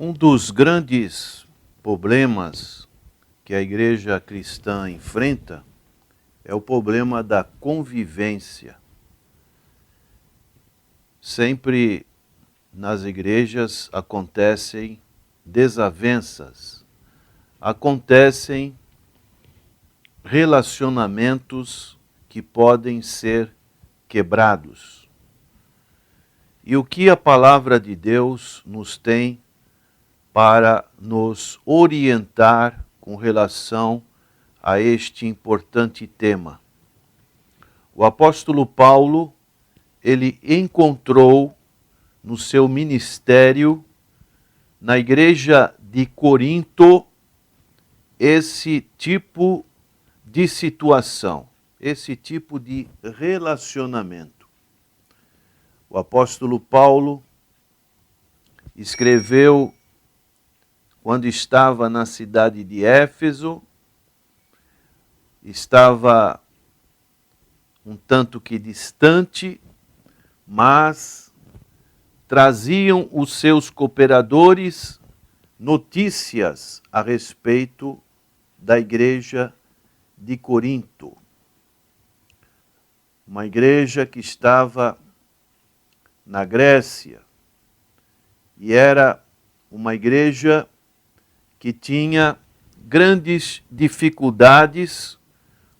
Um dos grandes problemas que a igreja cristã enfrenta é o problema da convivência. Sempre nas igrejas acontecem desavenças, acontecem relacionamentos que podem ser quebrados. E o que a palavra de Deus nos tem para nos orientar com relação a este importante tema? O apóstolo Paulo, ele encontrou no seu ministério, na igreja de Corinto, esse tipo de situação, esse tipo de relacionamento. O apóstolo Paulo escreveu quando estava na cidade de Éfeso, estava um tanto que distante, mas traziam os seus cooperadores notícias a respeito da igreja de Corinto. Uma igreja que estava na Grécia e era uma igreja que tinha grandes dificuldades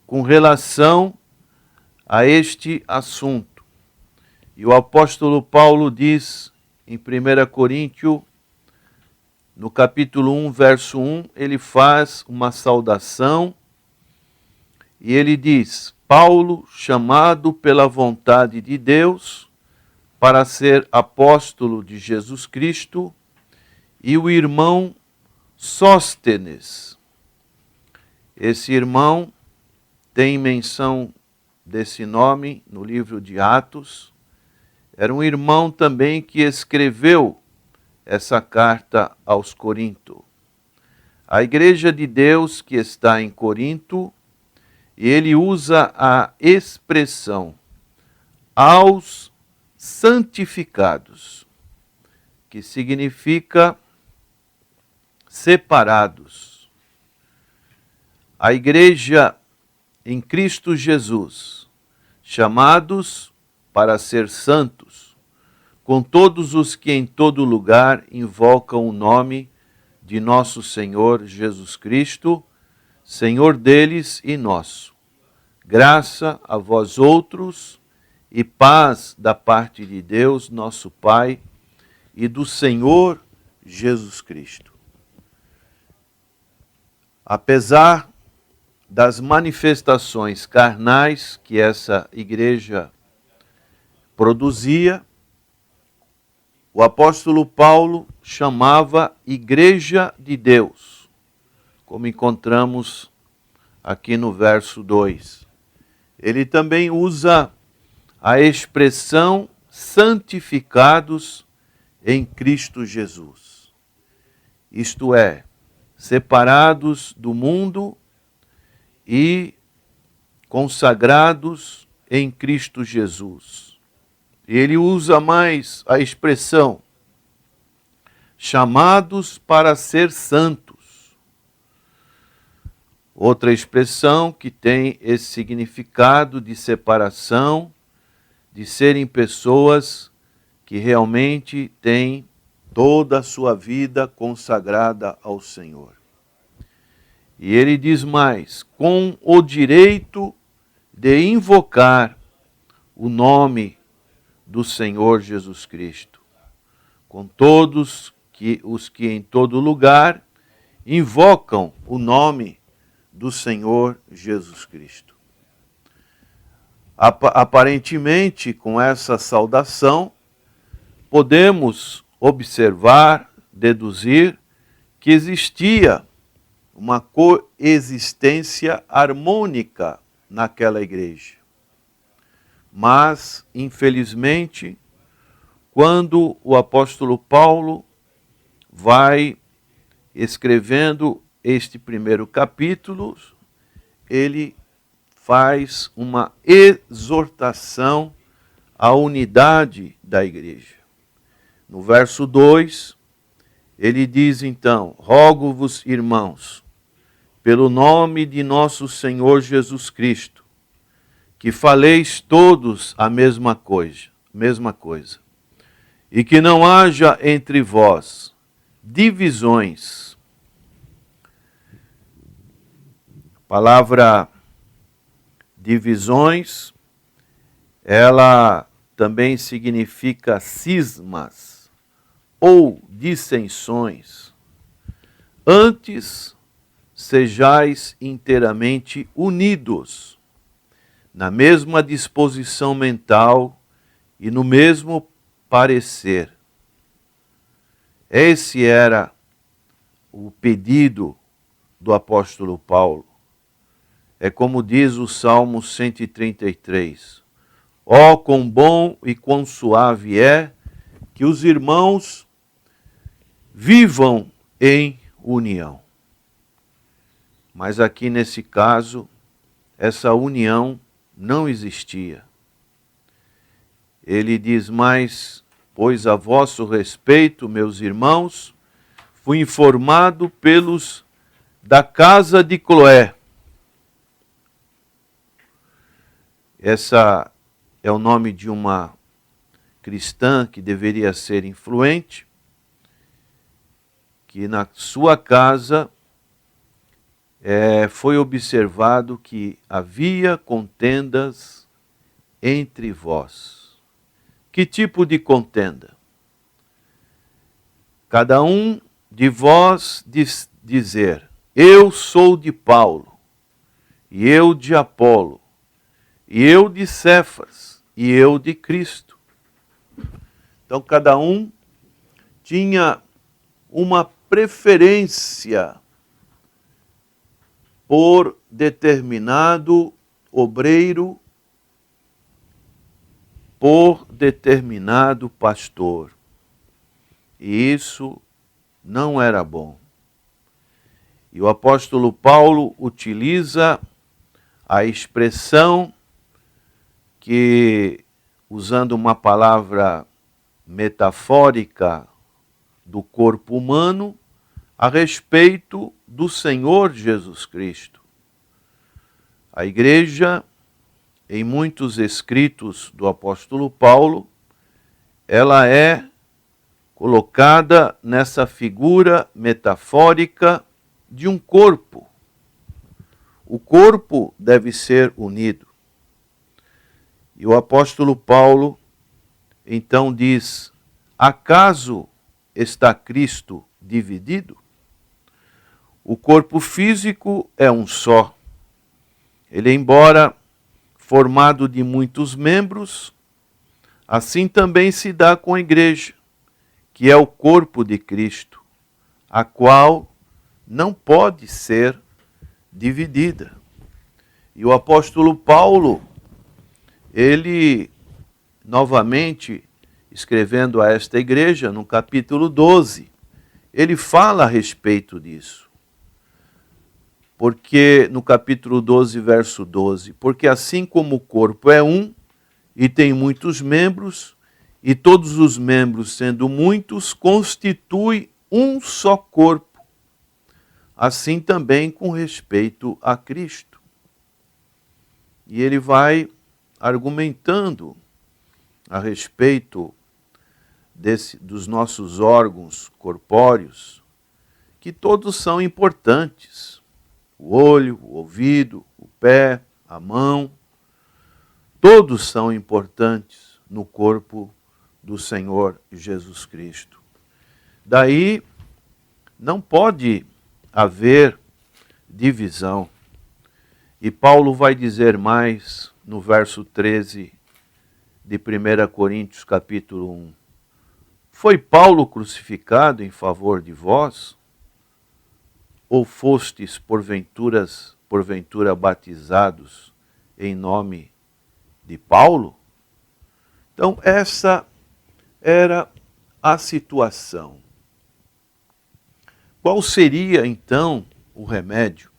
com relação a este assunto. E o apóstolo Paulo diz em 1 Coríntios, no capítulo 1, verso 1, ele faz uma saudação e ele diz: Paulo, chamado pela vontade de Deus para ser apóstolo de Jesus Cristo, e o irmão Sóstenes. Esse irmão tem menção desse nome no livro de Atos. Era um irmão também que escreveu essa carta aos Coríntios. A igreja de Deus que está em Corinto, e ele usa a expressão aos santificados, que significa separados. A igreja em Cristo Jesus, chamados para ser santos, com todos os que em todo lugar invocam o nome de nosso Senhor Jesus Cristo, Senhor deles e nosso. Graça a vós outros e paz da parte de Deus, nosso Pai, e do Senhor Jesus Cristo. Apesar das manifestações carnais que essa igreja produzia, o apóstolo Paulo chamava igreja de Deus, como encontramos aqui no verso 2. Ele também usa a expressão santificados em Cristo Jesus. Isto é, separados do mundo e consagrados em Cristo Jesus. Ele usa mais a expressão chamados para ser santos. Outra expressão que tem esse significado de separação, de serem pessoas que realmente têm toda a sua vida consagrada ao Senhor. E ele diz mais, com o direito de invocar o nome do Senhor Jesus Cristo, com todos os que em todo lugar invocam o nome do Senhor Jesus Cristo. Aparentemente, com essa saudação, podemos observar, deduzir, que existia uma coexistência harmônica naquela igreja. Mas, infelizmente, quando o apóstolo Paulo vai escrevendo este primeiro capítulo, ele faz uma exortação à unidade da igreja. No verso 2, Ele diz então: rogo-vos, irmãos, pelo nome de nosso Senhor Jesus Cristo, que faleis todos a mesma coisa, e que não haja entre vós divisões. A palavra divisões, ela também significa cismas ou dissensões. Antes, sejais inteiramente unidos, na mesma disposição mental e no mesmo parecer. Esse era o pedido do apóstolo Paulo. É como diz o Salmo 133. Ó, quão bom e quão suave é que os irmãos vivam em união. Mas aqui nesse caso, essa união não existia. Ele diz mais: pois a vosso respeito, meus irmãos, fui informado pelos da casa de Cloé. Essa é o nome de uma cristã que deveria ser influente, que na sua casa foi observado que havia contendas entre vós. Que tipo de contenda? Cada um de vós dizer: eu sou de Paulo, e eu de Apolo, e eu de Cefas, e eu de Cristo. Então cada um tinha uma preferência por determinado obreiro, por determinado pastor. E isso não era bom. E o apóstolo Paulo utiliza a expressão que, usando uma palavra metafórica do corpo humano, a respeito do Senhor Jesus Cristo. A igreja, em muitos escritos do apóstolo Paulo, ela é colocada nessa figura metafórica de um corpo. O corpo deve ser unido. E o apóstolo Paulo então diz: acaso está Cristo dividido? O corpo físico é um só. Ele, embora formado de muitos membros, assim também se dá com a igreja, que é o corpo de Cristo, a qual não pode ser dividida. E o apóstolo Paulo, ele, novamente, escrevendo a esta igreja, no capítulo 12, ele fala a respeito disso. Porque, no capítulo 12, verso 12, porque assim como o corpo é um, e tem muitos membros, e todos os membros, sendo muitos, constituem um só corpo, assim também com respeito a Cristo. E ele vai argumentando a respeito dos nossos órgãos corpóreos, que todos são importantes. O olho, o ouvido, o pé, a mão, todos são importantes no corpo do Senhor Jesus Cristo. Daí não pode haver divisão. E Paulo vai dizer mais no verso 13 de 1 Coríntios capítulo 1. Foi Paulo crucificado em favor de vós? Ou fostes porventura batizados em nome de Paulo? Então essa era a situação. Qual seria então o remédio?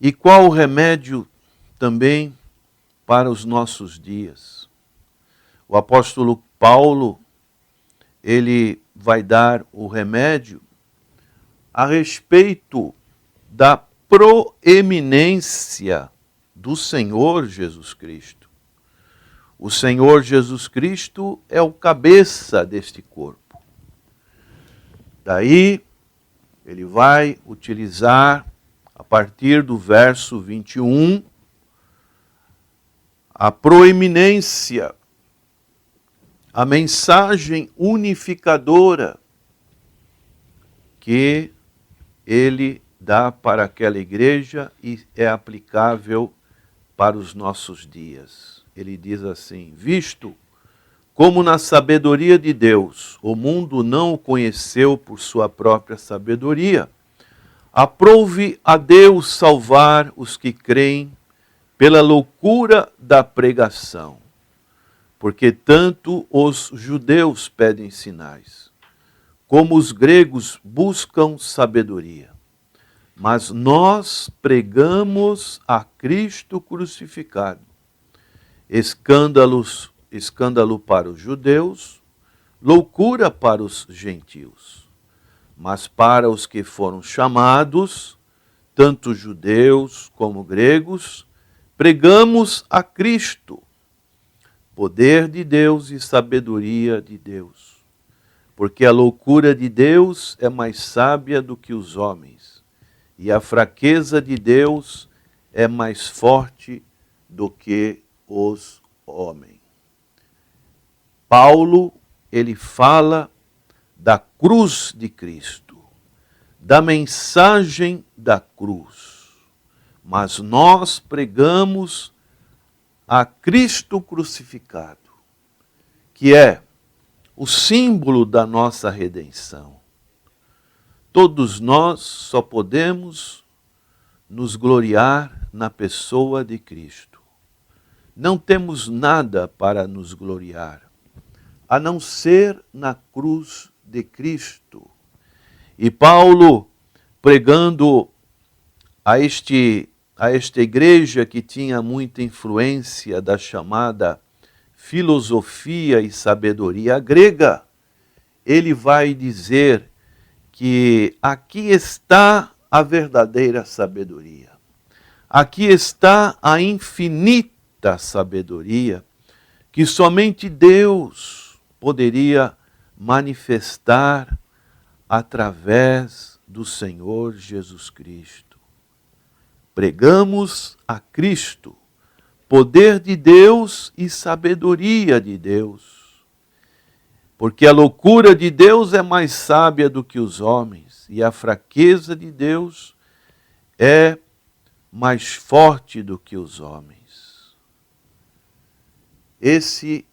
E qual o remédio também para os nossos dias? O apóstolo Paulo, ele vai dar o remédio a respeito da proeminência do Senhor Jesus Cristo. O Senhor Jesus Cristo é o cabeça deste corpo. Daí, ele vai utilizar, a partir do verso 21, a proeminência, a mensagem unificadora que ele dá para aquela igreja e é aplicável para os nossos dias. Ele diz assim: visto como na sabedoria de Deus o mundo não o conheceu por sua própria sabedoria, aprove a Deus salvar os que creem pela loucura da pregação, porque tanto os judeus pedem sinais, como os gregos buscam sabedoria. Mas nós pregamos a Cristo crucificado, escândalo para os judeus, loucura para os gentios. Mas para os que foram chamados, tanto judeus como gregos, pregamos a Cristo, poder de Deus e sabedoria de Deus. Porque a loucura de Deus é mais sábia do que os homens, e a fraqueza de Deus é mais forte do que os homens. Paulo, ele fala da cruz de Cristo, da mensagem da cruz. Mas nós pregamos a Cristo crucificado, que é o símbolo da nossa redenção. Todos nós só podemos nos gloriar na pessoa de Cristo. Não temos nada para nos gloriar, a não ser na cruz de Cristo. E Paulo, pregando a esta igreja que tinha muita influência da chamada filosofia e sabedoria grega, ele vai dizer que aqui está a verdadeira sabedoria. Aqui está a infinita sabedoria que somente Deus poderia manifestar através do Senhor Jesus Cristo. Pregamos a Cristo, poder de Deus e sabedoria de Deus. Porque a loucura de Deus é mais sábia do que os homens, e a fraqueza de Deus é mais forte do que os homens. Esse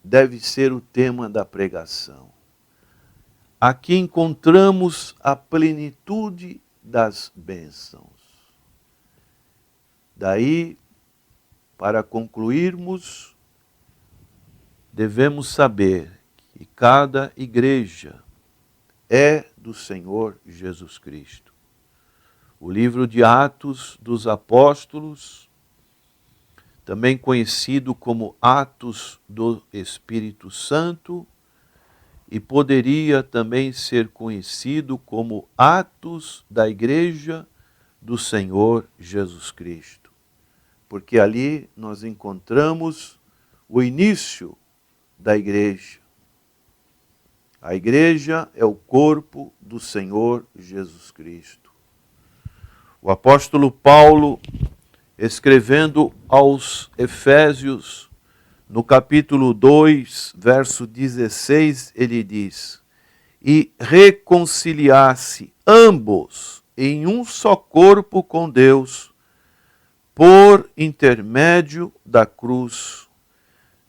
deve ser o tema da pregação. Aqui encontramos a plenitude das bênçãos. Daí, para concluirmos, devemos saber que cada igreja é do Senhor Jesus Cristo. O livro de Atos dos Apóstolos, também conhecido como Atos do Espírito Santo, e poderia também ser conhecido como Atos da Igreja do Senhor Jesus Cristo. Porque ali nós encontramos o início da igreja. A igreja é o corpo do Senhor Jesus Cristo. O apóstolo Paulo, escrevendo aos Efésios, no capítulo 2, verso 16, ele diz: e reconciliar-se ambos em um só corpo com Deus, por intermédio da cruz,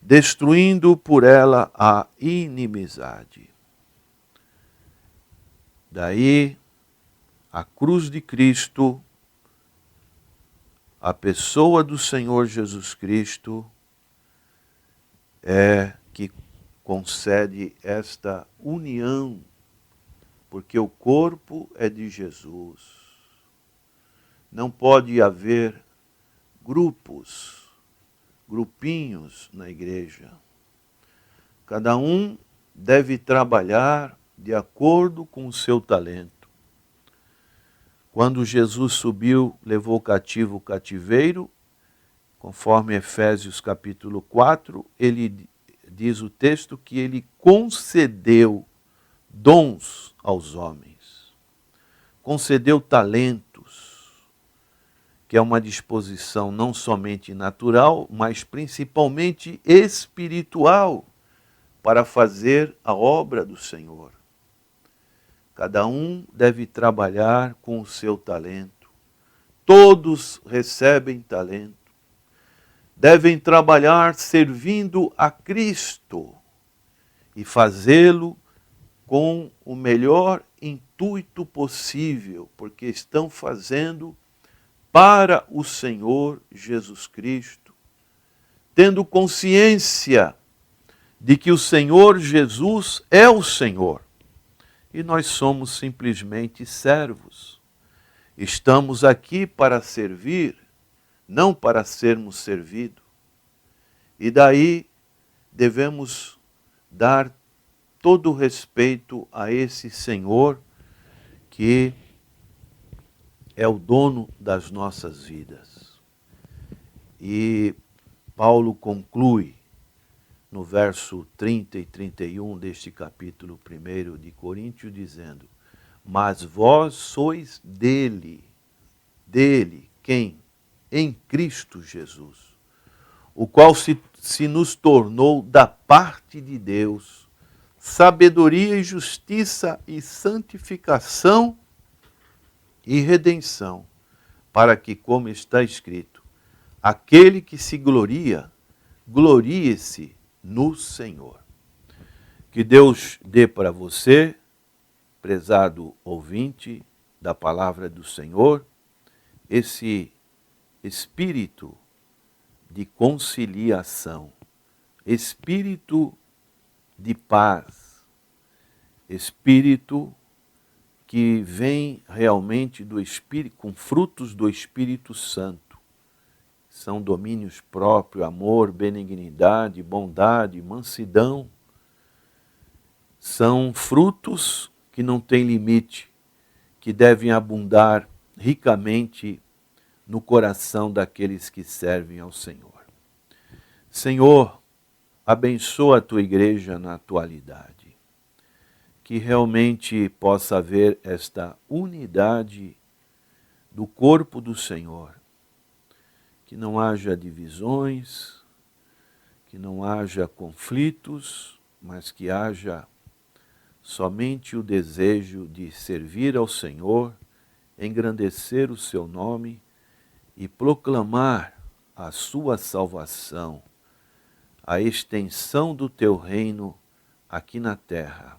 destruindo por ela a inimizade. Daí, a cruz de Cristo, a pessoa do Senhor Jesus Cristo, é que concede esta união, porque o corpo é de Jesus. Não pode haver grupinhos na igreja. Cada um deve trabalhar de acordo com o seu talento. Quando Jesus subiu, levou cativo o cativeiro, conforme Efésios capítulo 4, ele diz o texto que ele concedeu dons aos homens, concedeu talentos, que é uma disposição não somente natural, mas principalmente espiritual, para fazer a obra do Senhor. Cada um deve trabalhar com o seu talento. Todos recebem talento. Devem trabalhar servindo a Cristo e fazê-lo com o melhor intuito possível, porque estão fazendo para o Senhor Jesus Cristo, tendo consciência de que o Senhor Jesus é o Senhor e nós somos simplesmente servos. Estamos aqui para servir, não para sermos servidos. E daí devemos dar todo o respeito a esse Senhor que é o dono das nossas vidas. E Paulo conclui no verso 30 e 31 deste capítulo 1 de Coríntios, dizendo: mas vós sois dele, quem? Em Cristo Jesus, o qual se nos tornou da parte de Deus, sabedoria e justiça e santificação e redenção, para que, como está escrito, aquele que se gloria, glorie-se no Senhor. Que Deus dê para você, prezado ouvinte da palavra do Senhor, esse espírito de conciliação, espírito de paz, espírito que vem realmente do Espírito, com frutos do Espírito Santo. São domínios próprios, amor, benignidade, bondade, mansidão. São frutos que não têm limite, que devem abundar ricamente no coração daqueles que servem ao Senhor. Senhor, abençoa a tua igreja na atualidade. Que realmente possa haver esta unidade do corpo do Senhor. Que não haja divisões, que não haja conflitos, mas que haja somente o desejo de servir ao Senhor, engrandecer o seu nome e proclamar a sua salvação, a extensão do teu reino aqui na terra.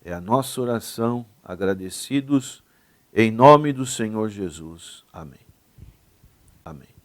É a nossa oração, agradecidos em nome do Senhor Jesus. Amém. Amém.